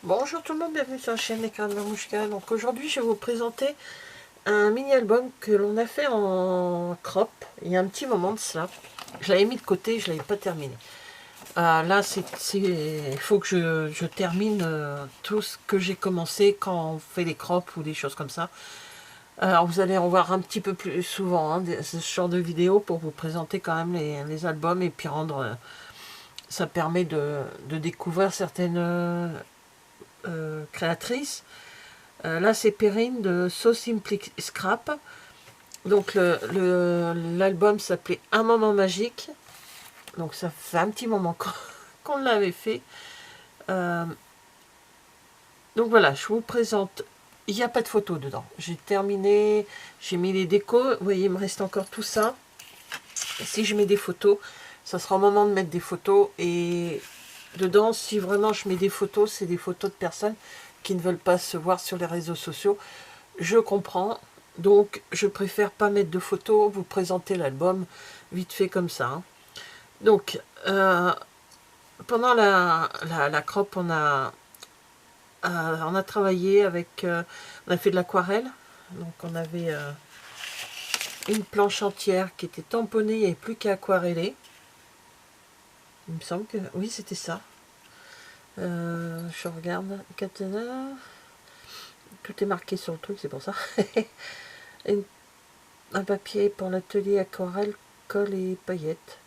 Bonjour tout le monde, bienvenue sur la chaîne Écran de Mamouchka. Donc aujourd'hui je vais vous présenter un mini-album que l'on a fait en crop il y a un petit moment de cela. Je l'avais mis de côté, je ne l'avais pas terminé. Là, il faut que je termine tout ce que j'ai commencé quand on fait les crops ou des choses comme ça. Alors vous allez en voir un petit peu plus souvent ce genre de vidéos pour vous présenter quand même les albums et puis rendre... ça permet de découvrir certaines créatrices. Là, c'est Perrine de So Simply Scrap. Donc, l'album s'appelait Un moment magique. Donc, ça fait un petit moment qu'on l'avait fait. Euh, donc, voilà, je vous présente. Il n'y a pas de photos dedans. J'ai terminé, j'ai mis les décos. Vous voyez, il me reste encore tout ça. Et si je mets des photos, ça sera au moment de mettre des photos. Et dedans, si vraiment je mets des photos, c'est des photos de personnes qui ne veulent pas se voir sur les réseaux sociaux. Je comprends, donc je préfère pas mettre de photos, vous présenter l'album vite fait comme ça. Donc, pendant la crop, on a travaillé avec... on a fait de l'aquarelle. Donc on avait une planche entière qui était tamponnée, il n'y avait plus qu'à aquareller. Il me semble que... Oui, c'était ça. Je regarde. Katana. Tout est marqué sur le truc, c'est pour ça. Un papier pour l'atelier aquarelle, colle et paillettes.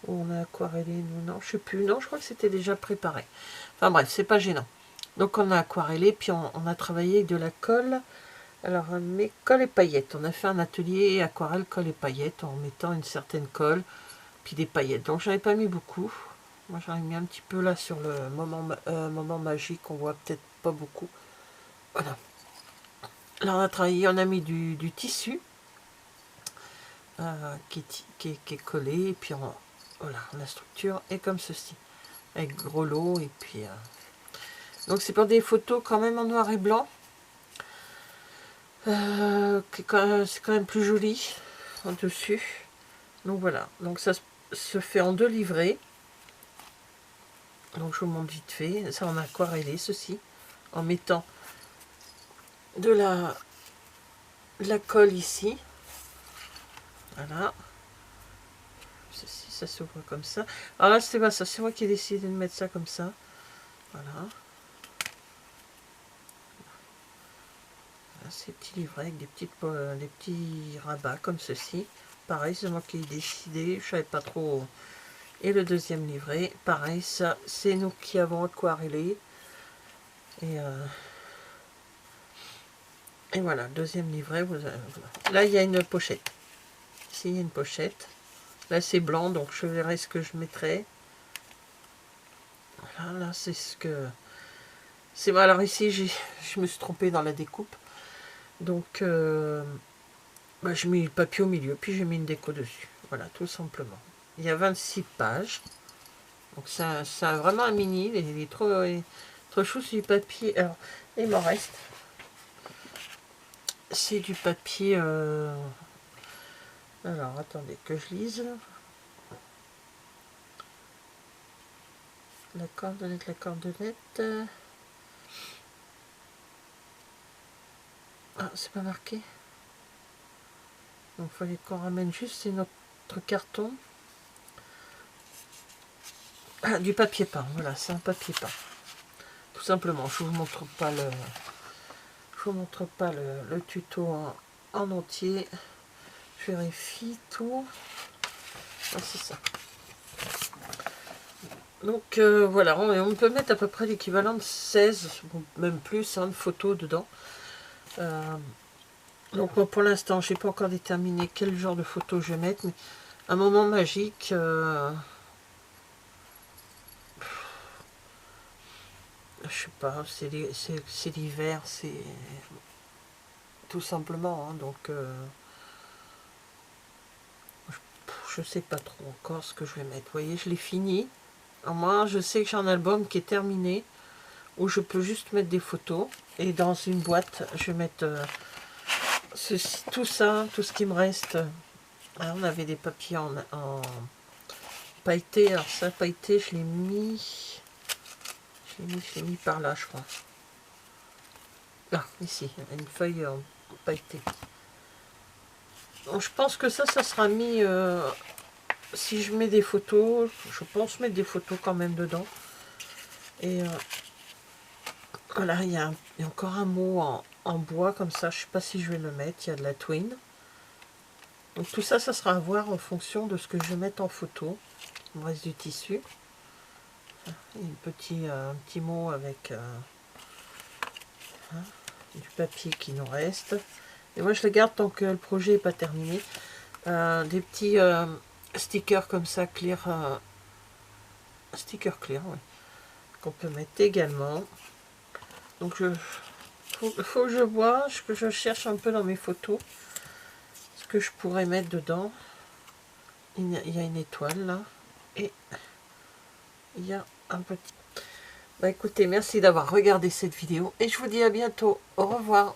Où on a aquarellé, nous, non, je sais plus, non, je crois que c'était déjà préparé. Enfin bref, c'est pas gênant. Donc on a aquarellé, puis on a travaillé avec de la colle. Alors, mais colle et paillettes. On a fait un atelier aquarelle, colle et paillettes, en mettant une certaine colle, puis des paillettes. Donc j'en ai pas mis beaucoup. Moi j'en ai mis un petit peu là sur le moment magique, on voit peut-être pas beaucoup. Voilà. Là on a travaillé, on a mis du tissu qui est collé, et puis voilà, la structure est comme ceci, avec gros lot, et puis... donc c'est pour des photos quand même en noir et blanc. C'est quand même plus joli en dessus. Donc voilà, donc ça se fait en 2 livrets. Donc je vous montre vite fait. Ça on a aquarellé ceci, en mettant de la colle ici. Voilà. Ceci, ça s'ouvre comme ça. Alors là c'est pas ça, c'est moi qui ai décidé de mettre ça comme ça. Voilà. Ces petits livrets avec des petits rabats comme ceci. Pareil, c'est moi qui ai décidé, je savais pas trop. Et le deuxième livret, pareil, ça c'est nous qui avons aquarellé. Et voilà, deuxième livret. Voilà. Là il y a une pochette. Ici il y a une pochette. Là c'est blanc, donc je verrai ce que je mettrai. Voilà, là c'est ce que... c'est alors ici je me suis trompée dans la découpe. Donc je mets le papier au milieu, puis j'ai mis une déco dessus. Voilà, tout simplement. Il y a 26 pages. Donc c'est vraiment un mini. Il est trop chou, c'est du papier. Alors, il m'en reste. C'est du papier... alors, attendez que je lise. La cordelette. Ah, c'est pas marqué. Donc, il fallait qu'on ramène juste, c'est notre carton. Ah, du papier peint, voilà, c'est un papier peint. Tout simplement, je vous montre pas le tuto en entier. Je vérifie tout. Ah, c'est ça. Donc voilà, on peut mettre à peu près l'équivalent de 16, même plus, de photos dedans. Donc moi, pour l'instant, je n'ai pas encore déterminé quel genre de photos je vais mettre, mais un moment magique, je sais pas, c'est l'hiver, c'est tout simplement, donc je sais pas trop encore ce que je vais mettre. Vous voyez, je l'ai fini. Alors moi, je sais que j'ai un album qui est terminé, où je peux juste mettre des photos, et dans une boîte, je vais mettre tout ça, tout ce qui me reste. Alors, on avait des papiers en pailleté. Alors ça, pailleté, je l'ai mis... Je l'ai mis par là, je crois. Ah, ici, une feuille en pailleté. Donc, je pense que ça sera mis... si je mets des photos, je pense mettre des photos quand même dedans. Et voilà, il y a encore un mot en bois comme ça. Je ne sais pas si je vais le mettre. Il y a de la twine. Donc tout ça, ça sera à voir en fonction de ce que je vais mettre en photo. Il me reste du tissu. Un petit mot avec du papier qui nous reste. Et moi, je le garde tant que le projet n'est pas terminé. Des petits stickers comme ça, clear. Sticker clear, oui. Qu'on peut mettre également. Donc, faut que je vois, que je cherche un peu dans mes photos ce que je pourrais mettre dedans. Il y a une étoile là. Et il y a un petit... Bah écoutez, merci d'avoir regardé cette vidéo. Et je vous dis à bientôt. Au revoir.